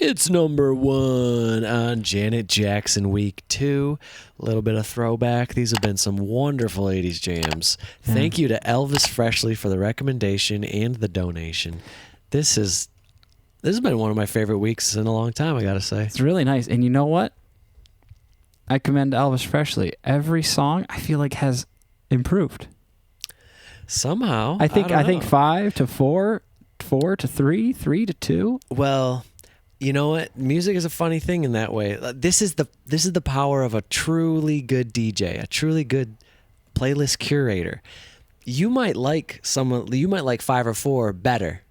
It's number 1 on Janet Jackson Week 2. A little bit of throwback. These have been some wonderful 80s jams. Thank you to Elvis Freshly for the recommendation and the donation. This has been one of my favorite weeks in a long time, I gotta say. It's really nice. And you know what? I commend Elvis Freshly. Every song I feel like has improved. Somehow. I think 5 to 4, 4 to 3, 3 to 2. Well, you know what? Music is a funny thing in that way. This is the power of a truly good DJ, a truly good playlist curator. You might like 5 or 4 better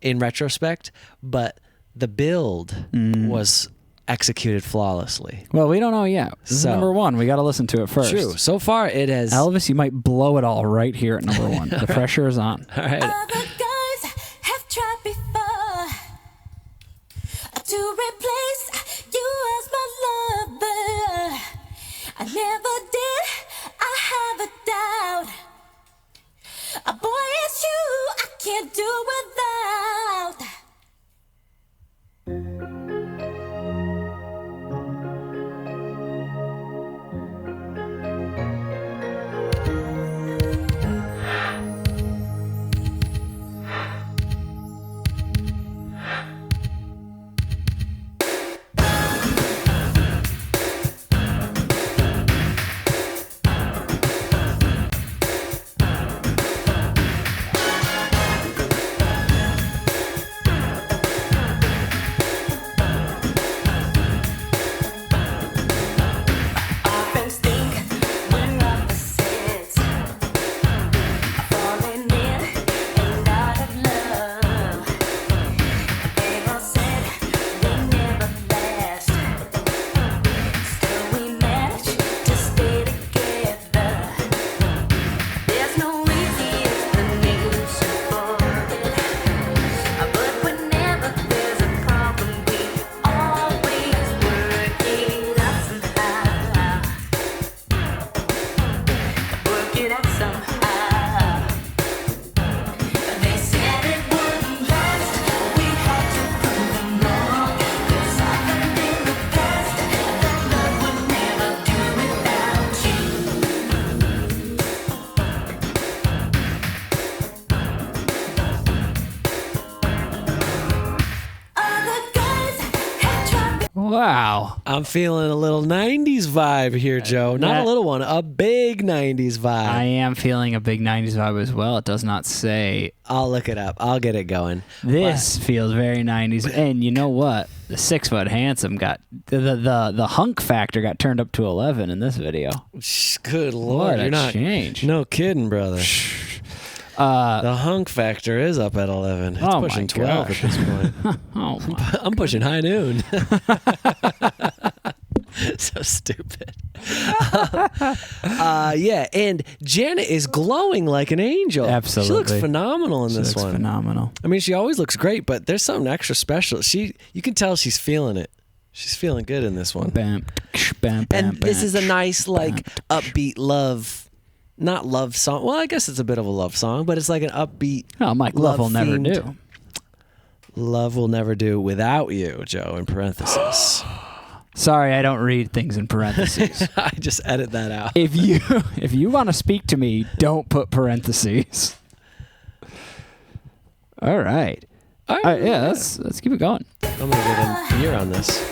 in retrospect, but the build was executed flawlessly. Well, we don't know yet. This is number 1. We got to listen to it first. True. So far, it has. Elvis, you might blow it all right here at number 1. The pressure is on. All right. Other guys have tried before to replace you as my lover. I never did. I have a doubt. Boy, it's you I can't do without. Wow. I'm feeling a little 90s vibe here, Joe. Not a little one, a big 90s vibe. I am feeling a big 90s vibe as well. It does not say. I'll look it up. I'll get it going. This feels very 90s. And you know what? The 6-foot handsome got the hunk factor got turned up to 11 in this video. Good Lord. What You're a not change. No kidding, brother. The hunk factor is up at 11. It's pushing 12 at this point. I'm pushing high noon. So stupid. Yeah, and Janet is glowing like an angel. Absolutely. She looks phenomenal in this one. Phenomenal. I mean, she always looks great, but there's something extra special. You can tell she's feeling it. She's feeling good in this one. Bam, bam, bam, And this is a nice, like, upbeat love. Not love song. Well, I guess it's a bit of a love song, but it's like an upbeat. Oh, Mike, love will never do. Love will never do without you, Joe, in parentheses. Sorry, I don't read things in parentheses. I just edit that out. If you want to speak to me, don't put parentheses. All right. Yeah, let's keep it going. I'm gonna get a beer on this.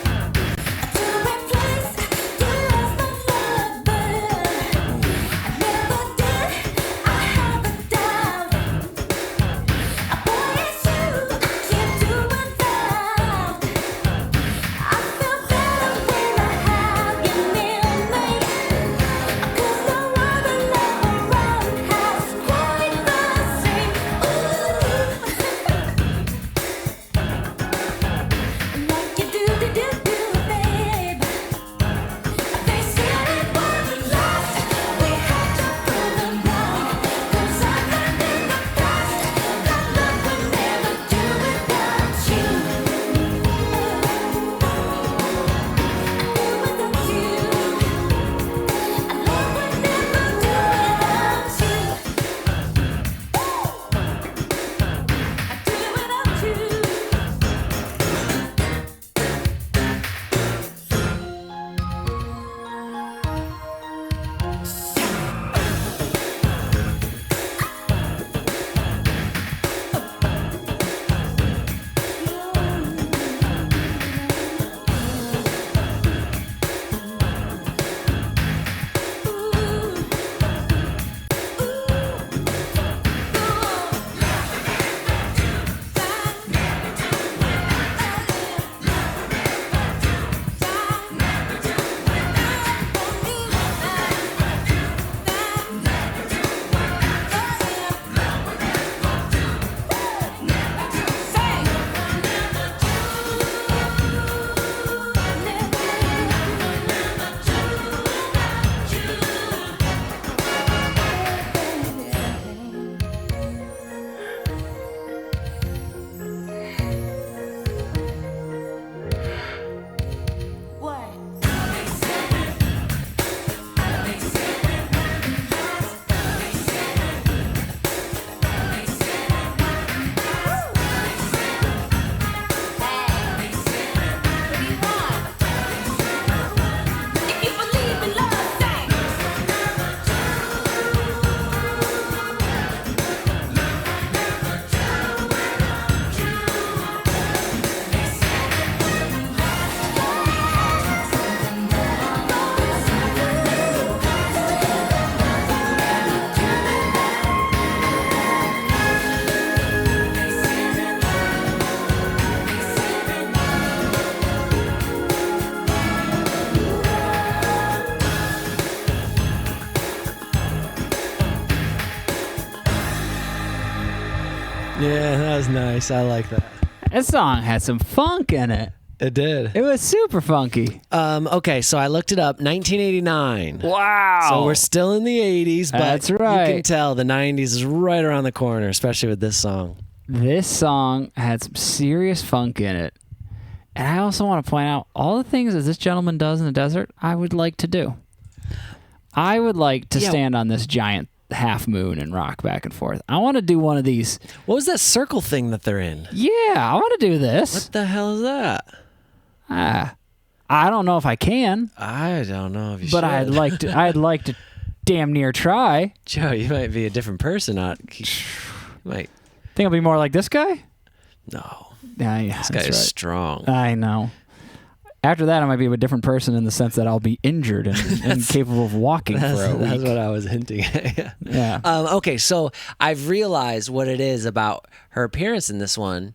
was nice. I like that. This song had some funk in it. It did. It was super funky. Okay, so I looked it up. 1989. Wow. So we're still in the 80s, but That's right. you can tell the 90s is right around the corner, especially with this song. This song had some serious funk in it. And I also want to point out all the things that this gentleman does in the desert, I would like to do. I would like to stand on this giant half moon and rock back and forth. I want to do one of these. What was that circle thing that they're in? Yeah, I want to do this. What the hell is that? I don't know if I can, I don't know if you should. but I'd like to. I'd like to damn near try. Joe, you might be a different person. You might. Think I'll be more like this guy? No. Yeah, This guy is strong. I know. After that, I might be a different person in the sense that I'll be injured and incapable of walking for a week. That's what I was hinting at. Yeah. Okay, so I've realized what it is about her appearance in this one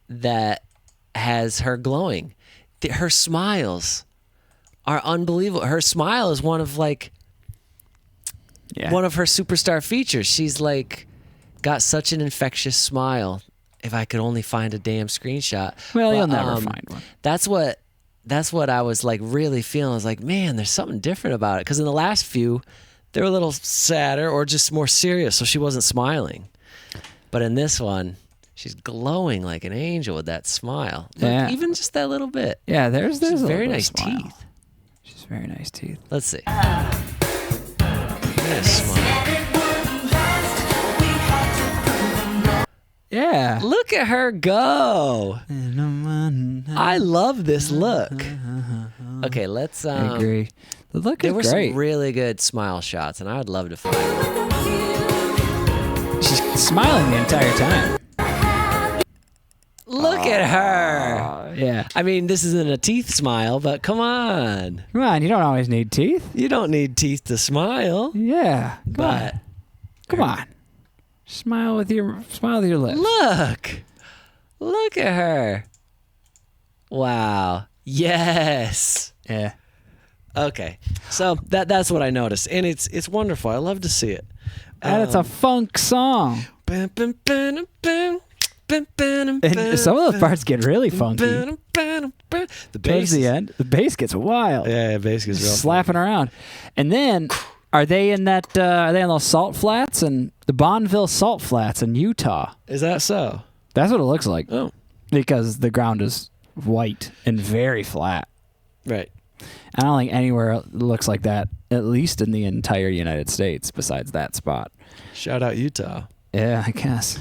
that has her glowing. Her smiles are unbelievable. Her smile is one of her superstar features. She's like got such an infectious smile. If I could only find a damn screenshot. Well, you'll never find one. That's what I was like really feeling. I was like, man, there's something different about it. Because in the last few, they were a little sadder or just more serious, so she wasn't smiling. But in this one, she's glowing like an angel with that smile. Yeah. Even just that little bit. Yeah, there's She's a very little nice smile. teeth. She's very nice teeth. Let's see. Nice smile. Yeah. Look at her go. I love this look. Okay, let's. I agree. The look There is were great. some really good smile shots, and I would love to find one. She's smiling the entire time. Look at her. Yeah. I mean, this isn't a teeth smile, but come on. Come on, you don't always need teeth. You don't need teeth to smile. Yeah. But Come on. Smile with your lips. look at her. Wow. Yes. Yeah. Okay. So that's what I noticed, and it's wonderful. I love to see it. And it's a funk song. And And some of those parts get really funky. The Towards bass the end, the bass gets wild. Yeah, bass is real. Slapping around. And then, are they in that? Are they on those salt flats and the Bonneville Salt Flats in Utah? Is that so? That's what it looks like. Oh, Because the ground is white and very flat. right. I don't think anywhere looks like that, at least in the entire United States, besides that spot. Shout out Utah. Yeah, I guess.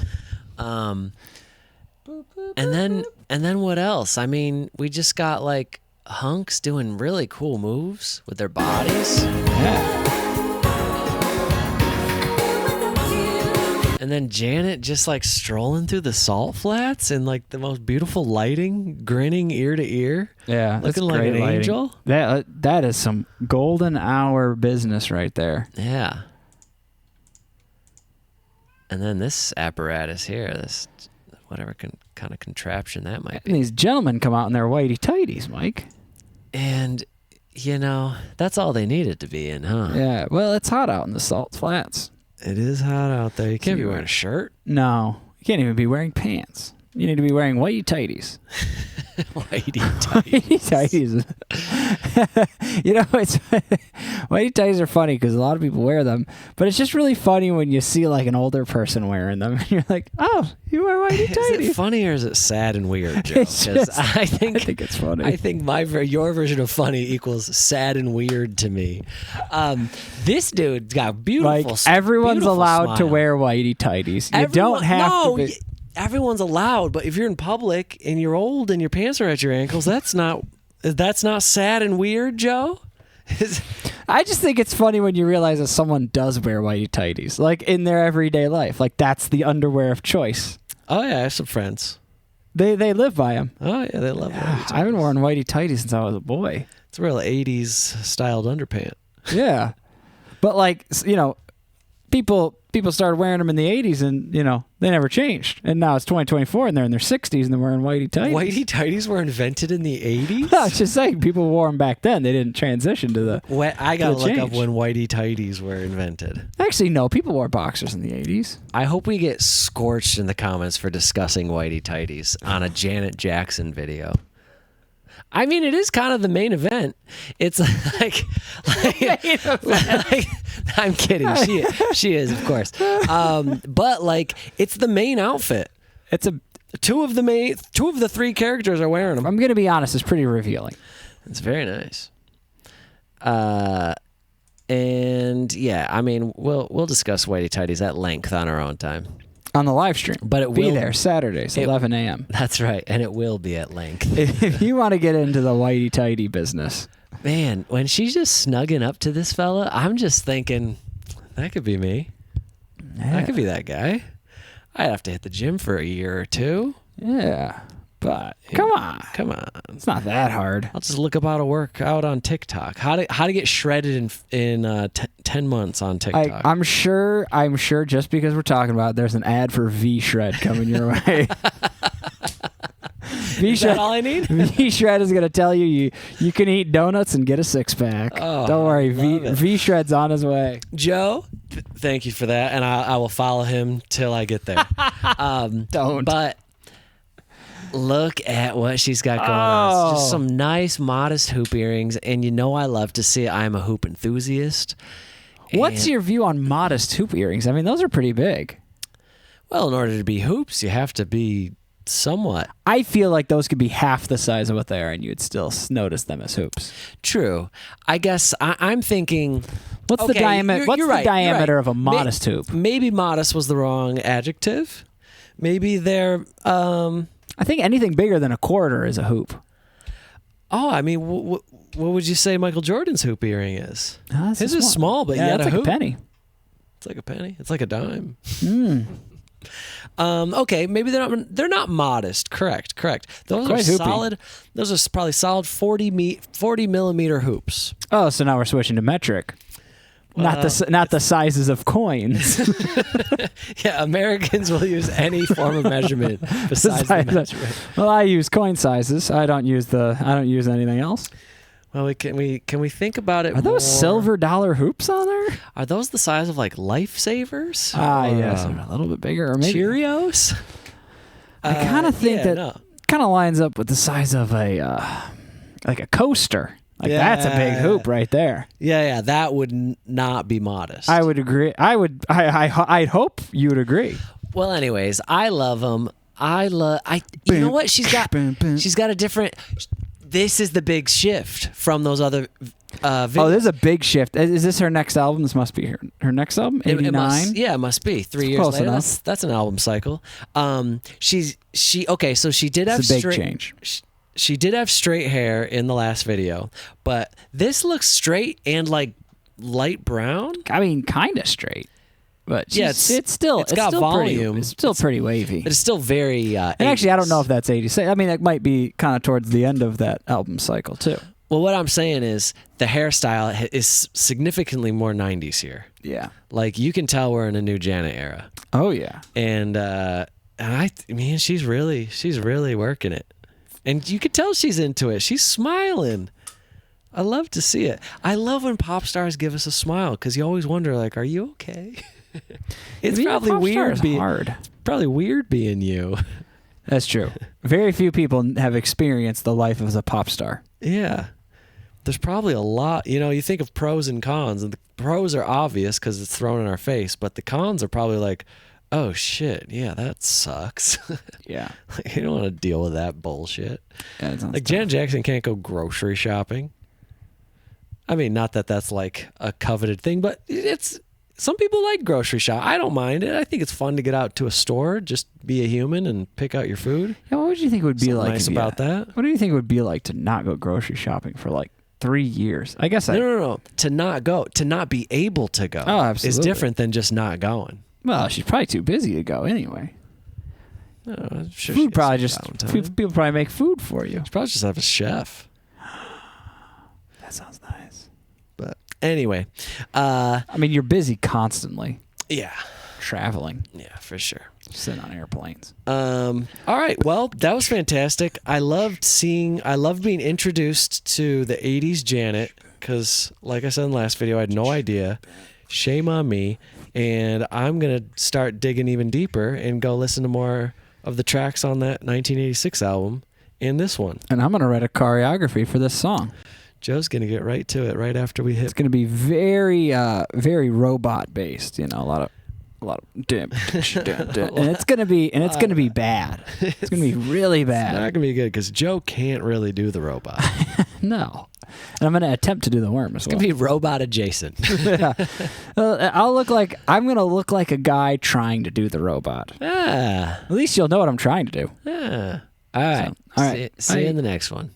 And then what else? I mean, we just got like hunks doing really cool moves with their bodies. Yeah. And then Janet just like strolling through the salt flats in like the most beautiful lighting, grinning ear to ear. Yeah. that's Looking like great an lighting. angel. That is some golden hour business right there. Yeah. And then this apparatus here, this whatever kind of contraption that might And be. these gentlemen come out in their whitey tighties, Mike. And, you know, that's all they needed to be in, huh? Yeah. Well, it's hot out in the salt flats. It is hot out there. You can't be wearing a shirt. No, you can't even be wearing pants. You need to be wearing whitey tighties. Whitey tight. Whitey tighties. You know, it's whitey tighties are funny because a lot of people wear them, but it's just really funny when you see like an older person wearing them, and you're like, "Oh, you wear whitey Is tighties." it funny or is it sad and weird, Joe? It's 'Cause just- I think it's funny. I think your version of funny equals sad and weird to me. This dude's got beautiful. Like everyone's beautiful allowed to smile. wear whitey tighties. You don't have to. Be, everyone's allowed, but if you're in public and you're old and your pants are at your ankles, that's not sad and weird, Joe. I just think it's funny when you realize that someone does wear whitey tighties, like in their everyday life. Like that's the underwear of choice. Oh yeah, I have some friends. They live by them. Oh yeah, they love whitey I haven't tighties. worn whitey tighties since I was a boy. It's a real '80s styled underpant. Yeah, but like you know, people started wearing them in the 80s, and they never changed. And now it's 2024, and they're in their 60s, and they're wearing whitey tighties. Whitey tighties were invented in the 80s? No, I was just saying, people wore them back then. They didn't transition to the. I gotta look up change. when whitey tighties were invented. Actually, no, people wore boxers in the 80s. I hope we get scorched in the comments for discussing whitey tighties on a Janet Jackson video. I mean, it is kind of the main event. It's like I'm kidding. She is, of course. But like, it's the main outfit. It's two of the three characters are wearing them. I'm gonna be honest, it's pretty revealing. It's very nice. And yeah, I mean, we'll discuss whitey tighties at length on our own time. On the live stream. But it be will there Saturdays, 11 a.m. That's right, and it will be at length. If you want to get into the whitey tighty business. Man, when she's just snugging up to this fella, I'm just thinking, that could be me. Yeah. I could be that guy. I'd have to hit the gym for a year or two. Yeah, but come on. It's not that hard. I'll just look up how to work out on TikTok. How to get shredded in 10 months on TikTok. I'm sure just because we're talking about it, there's an ad for V-Shred coming your way. Is that all I need? V-Shred is going to tell you can eat donuts and get a six-pack. Oh, don't worry, love it. V-Shred's on his way. Joe, thank you for that, and I will follow him till I get there. Don't. But look at what she's got going on. It's just some nice, modest hoop earrings, and I love to see it. I'm a hoop enthusiast. What's your view on modest hoop earrings? I mean, those are pretty big. Well, in order to be hoops, you have to be somewhat. I feel like those could be half the size of what they are, and you'd still notice them as hoops. True. I guess I'm thinking. What's the diameter? What's the diameter of a modest hoop? Maybe modest was the wrong adjective. Maybe they're. I think anything bigger than a quarter is a hoop. Oh, I mean, what would you say Michael Jordan's hoop earring is? His is small, but yeah, yet it's a like hoop. a penny. It's like a penny. It's like a dime. Mm. Okay, maybe they're not modest. Correct. Those Quite are hoopy. solid. Those are probably solid 40 millimeter hoops. Oh, so now we're switching to metric. Not the sizes of coins. Yeah, Americans will use any form of measurement besides the measurement. Well, I use coin sizes. I don't use anything else. Well, can we think about it? Are those more? silver dollar hoops on there? Are those the size of like Lifesavers? Yes, a little bit bigger, or maybe Cheerios. I kind of think kind of lines up with the size of a coaster. Like that's a big hoop right there. Yeah, that would not be modest. I would agree. I'd hope you would agree. Well, anyways, I love them. You know what? She's got a different. This is the big shift from those other videos. Oh, there's a big shift. Is this her next album? This must be her next album. 89. It must be 3 years close later. enough. That's an album cycle. Okay, so she did have it's a big change. She did have straight hair in the last video, but this looks straight and like light brown. I mean, kind of straight, but yeah, it's got volume. It's still pretty wavy. It's still very. And actually, I don't know if that's 86. I mean, it might be kind of towards the end of that album cycle too. Well, what I'm saying is the hairstyle is significantly more 90s here. Yeah, like you can tell we're in a new Janet era. Oh yeah, and she's really working it. And you could tell she's into it. She's smiling. I love to see it. I love when pop stars give us a smile because you always wonder, like, are you okay? It's probably weird. It's probably weird being you. That's true. Very few people have experienced the life of a pop star. Yeah. There's probably a lot. You think of pros and cons, and the pros are obvious because it's thrown in our face, but the cons are probably like, oh shit, yeah, that sucks. Yeah. You don't want to deal with that bullshit. Yeah, like Janet Jackson can't go grocery shopping. I mean, not that that's like a coveted thing, but some people like grocery shop. I don't mind it. I think it's fun to get out to a store, just be a human and pick out your food. Yeah, what would you think it would be like nice about that? What do you think it would be like to not go grocery shopping for like 3 years? I guess No. To not be able to go. Oh, absolutely. Is different than just not going. Well, she's probably too busy to go anyway. I'm sure People probably make food for you. She probably just have a chef. That sounds nice. But anyway, I mean, you're busy constantly. Yeah. traveling, Yeah, for sure. sitting on airplanes. All right. Well, that was fantastic. I loved being introduced to the 80s Janet because, like I said in the last video, I had no idea. Shame on me. And I'm going to start digging even deeper and go listen to more of the tracks on that 1986 album and this one. And I'm going to write a choreography for this song. Joe's going to get right to it right after we hit. It's going to be very, very robot based. You know, a lot of dim, and it's going to be bad. It's going to be really It's bad. not going to be good because Joe can't really do the robot. No. And I'm going to attempt to do the worm as well. It's going to be robot adjacent. I'm going to look like a guy trying to do the robot. Ah. At least you'll know what I'm trying to do. Ah. All right. So, all right. See you in the next one.